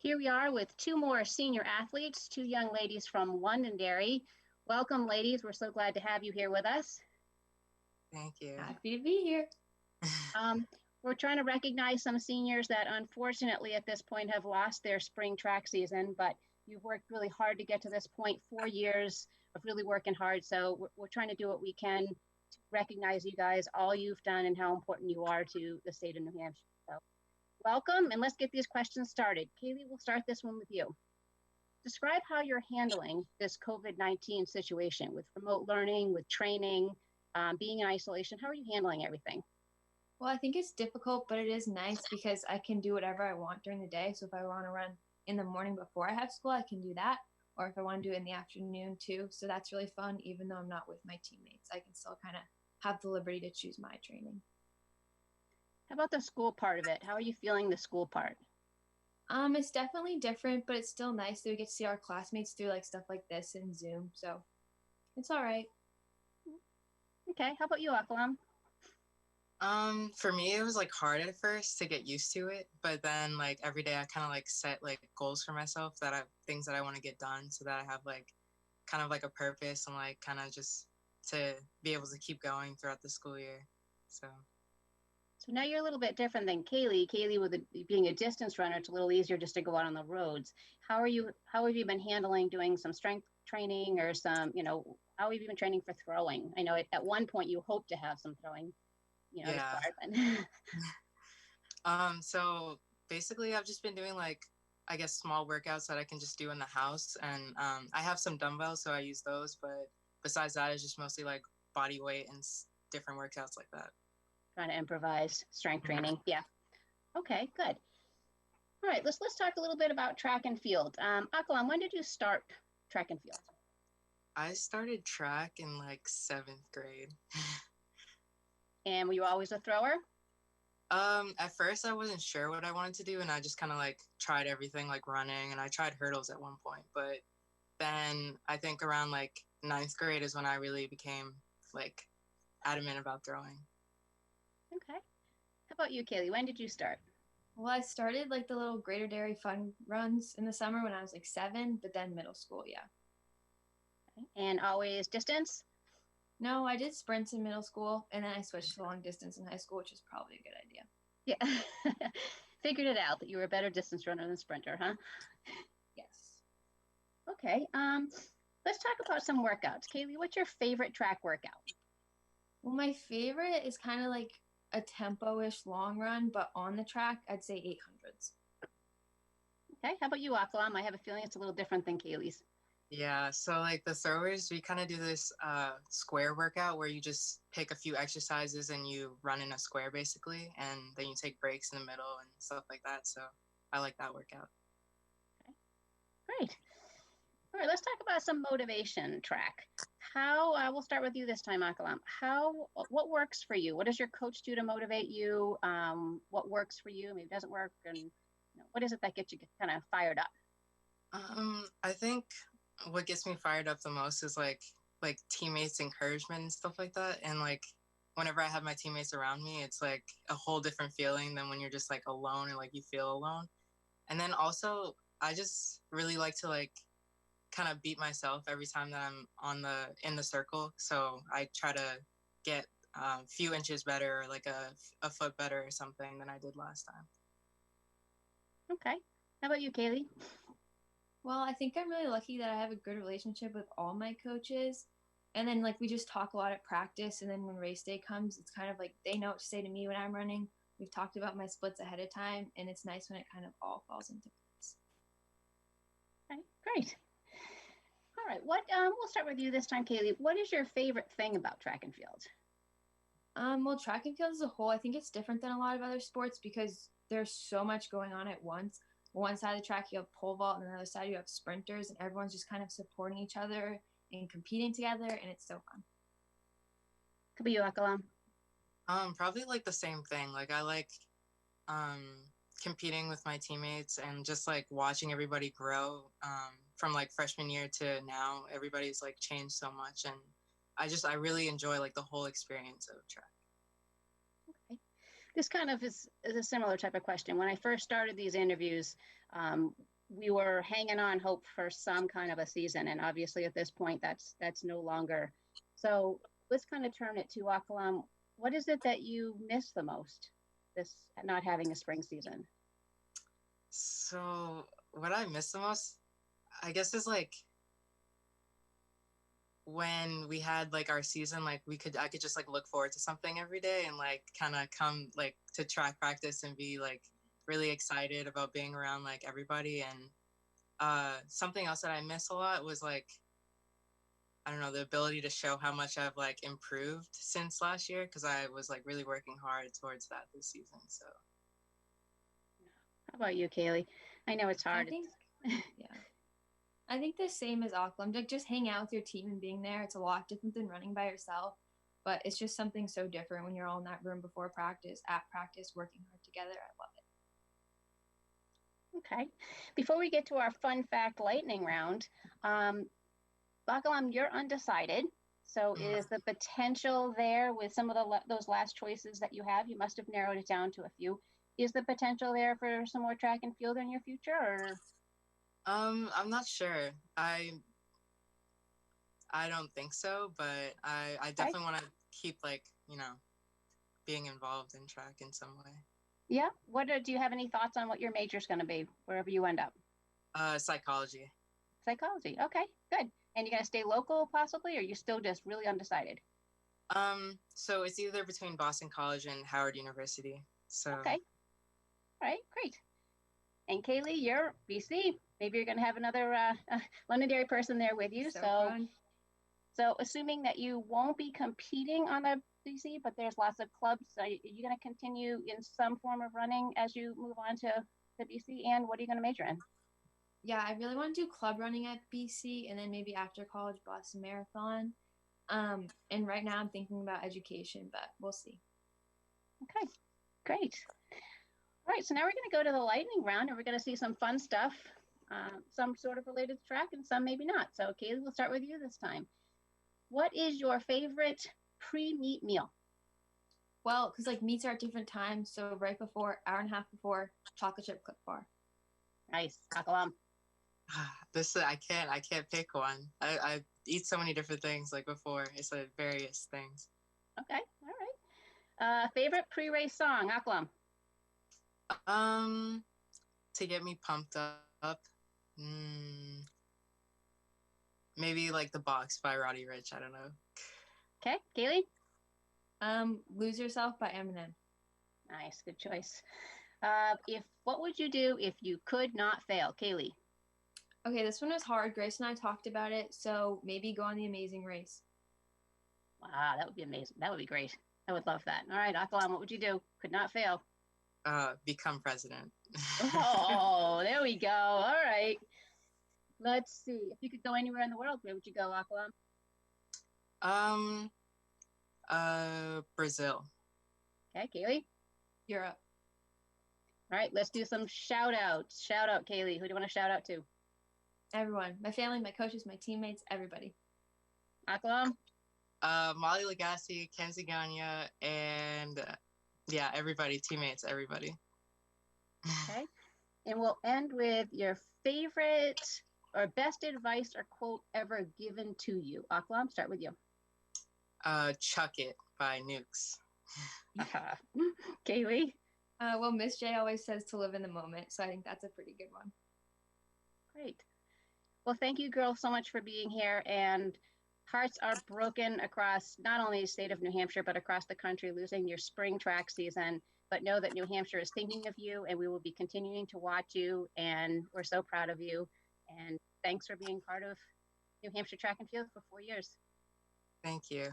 Here we are with two more senior athletes, two young ladies from Londonderry. Welcome, ladies. We're so glad to have you here with us. Thank you. Happy to be here. We're trying to recognize some seniors that unfortunately at this point have lost their spring track season, but you've worked really hard to get to this point, 4 years of really working hard. So we're trying to do what we can to recognize you guys, all you've done and how important you are to the state of New Hampshire. So welcome, and let's get these questions started. Cailey, we'll start this one with you. Describe how you're handling this COVID-19 situation with remote learning, with training, being in isolation. How are you handling everything? Well, I think it's difficult, but it is nice because I can do whatever I want during the day. So if I want to run in the morning before I have school, I can do that. Or if I want to do it in the afternoon too. So that's really fun. Even though I'm not with my teammates, I can still kind of have the liberty to choose my training. How about the school part of it? How are you feeling the school part? It's definitely different, but it's still nice that we get to see our classmates through like stuff like this in Zoom. So it's all right. Okay, how about you, Akolam? For me, it was like hard at first to get used to it, but then like every day I kind of like set like goals for myself that I things that I want to get done so that I have like kind of like a purpose and like kind of just to be able to keep going throughout the school year. So Now you're a little bit different than Cailey. Cailey, with being a distance runner, it's a little easier just to go out on the roads. How are you? How have you been handling doing some strength training or some, how have you been training for throwing? I know at one point you hope to have some throwing, to yeah. start. But So basically I've just been doing like I guess small workouts that I can just do in the house, and I have some dumbbells, so I use those. But besides that, it's just mostly like body weight and different workouts like that. trying to improvise strength training. Yeah. Okay, good. All right, let's talk a little bit about track and field. Akolam, when did you start track and field? I started track in like seventh grade. And were you always a thrower? At first I wasn't sure what I wanted to do, and I just kind of like tried everything, like running, and I tried hurdles at one point. But then I think around like ninth grade is when I really became like adamant about throwing. Okay. How about you, Cailey? When did you start? Well, I started like the little Greater Dairy fun runs in the summer when I was like 7, but then middle school, yeah. And always distance? No, I did sprints in middle school, and then I switched to long distance in high school, which is probably a good idea. Yeah. Figured it out that you were a better distance runner than sprinter, huh? Yes. Okay. Let's talk about some workouts. Cailey, what's your favorite track workout? Well, my favorite is kind of like a tempo-ish long run, but on the track, I'd say 800s. Okay. How about you, Akolam? I have a feeling it's a little different than Cailey's. Yeah, so like the throwers, we kind of do this square workout where you just pick a few exercises and you run in a square basically, and then you take breaks in the middle and stuff like that. So I like that workout. Okay. Great. All right, let's talk about some motivation track. How, we'll start with you this time, Akolam. What works for you? What does your coach do to motivate you? What works for you? Maybe it doesn't work. And what is it that gets you kind of fired up? I think what gets me fired up the most is like teammates' encouragement and stuff like that. And like whenever I have my teammates around me, it's like a whole different feeling than when you're just like alone and like you feel alone. And then also I just really like to like kind of beat myself every time that I'm in the circle. So I try to get a few inches better, or like a foot better or something than I did last time. Okay. How about you, Cailey? Well, I think I'm really lucky that I have a good relationship with all my coaches. And then, like, we just talk a lot at practice. And then when race day comes, it's kind of like they know what to say to me when I'm running. We've talked about my splits ahead of time. And it's nice when it kind of all falls into place. Okay, great. All right. We'll start with you this time, Cailey. What is your favorite thing about track and field? Well, track and field as a whole, I think it's different than a lot of other sports because there's so much going on at once. One side of the track, you have pole vault, and on the other side, you have sprinters, and everyone's just kind of supporting each other and competing together, and it's so fun. Could be you, Akolam. Probably like the same thing. Like I like um competing with my teammates and just like watching everybody grow from like freshman year to now. Everybody's like changed so much, and I really enjoy like the whole experience of track. Okay. This kind of is a similar type of question. When I first started these interviews, we were hanging on hope for some kind of a season, and obviously at this point, that's no longer. So let's kind of turn it to Akolam. What is it that you miss the most? This not having a spring season. So what I miss the most, I guess, is like when we had like our season, like I could just like look forward to something every day and like kind of come like to track practice and be like really excited about being around like everybody. And something else that I miss a lot was like, I don't know, the ability to show how much I've like improved since last year, because I was like really working hard towards that this season. So how about you, Cailey? I know it's hard. I think, yeah. I think the same as Auckland. Like just hang out with your team and being there. It's a lot different than running by yourself, but it's just something so different when you're all in that room before practice, at practice, working hard together. I love it. Okay. Before we get to our fun fact lightning round, Bakalam, you're undecided. So is the potential there with some of those last choices that you have? You must have narrowed it down to a few. Is the potential there for some more track and field in your future, or? I'm not sure. I don't think so, but I definitely want to keep like, being involved in track in some way. Yeah. Do you have any thoughts on what your major is going to be wherever you end up? Psychology. Psychology. Okay, good. And you're going to stay local possibly, or are you still just really undecided? So it's either between Boston College and Howard University. So okay. All right, great. And Cailey, you're BC. Maybe you're going to have another Londonderry person there with you. So assuming that you won't be competing on the BC, but there's lots of clubs, are you going to continue in some form of running as you move on to the BC? And what are you going to major in? Yeah, I really want to do club running at BC, and then maybe after college, Boston Marathon. And right now I'm thinking about education, but we'll see. Okay, great. All right, so now we're going to go to the lightning round, and we're going to see some fun stuff, some sort of related to track and some maybe not. So Cailey, we'll start with you this time. What is your favorite pre-meet meal? Well, because like meets are at different times, so right before, hour and a half before, chocolate chip Clif Bar. Nice. Akolam. I can't pick one. I eat so many different things like before. It's like various things. Okay, all right. Favorite pre-race song, Akolam? To get me pumped up, maybe like The Box by Roddy Ricch. I don't know. Okay, Cailey? Lose Yourself by Eminem. Nice, good choice. What would you do if you could not fail, Cailey? Okay, this one was hard. Grace and I talked about it, so maybe go on The Amazing Race. Wow, that would be amazing. That would be great. I would love that. All right, Akolam, what would you do? Could not fail. Become president. Oh, there we go. All right. Let's see. If you could go anywhere in the world, where would you go, Akolam? Brazil. Okay, Cailey? Europe. All right, let's do some shout outs. Shout out, Cailey. Who do you want to shout out to? Everyone. My family, my coaches, my teammates, everybody. Akolam? Molly Lagasse, Kenzie Gagne, and yeah, everybody, teammates, everybody. Okay. And we'll end with your favorite or best advice or quote ever given to you. Akolam, start with you. Chuck It by Nukes. Cailey? Well, Miss J always says to live in the moment, so I think that's a pretty good one. Great. Well, thank you, girls, so much for being here. And hearts are broken across not only the state of New Hampshire, but across the country, losing your spring track season. But know that New Hampshire is thinking of you, and we will be continuing to watch you. And we're so proud of you. And thanks for being part of New Hampshire Track and Field for 4 years. Thank you.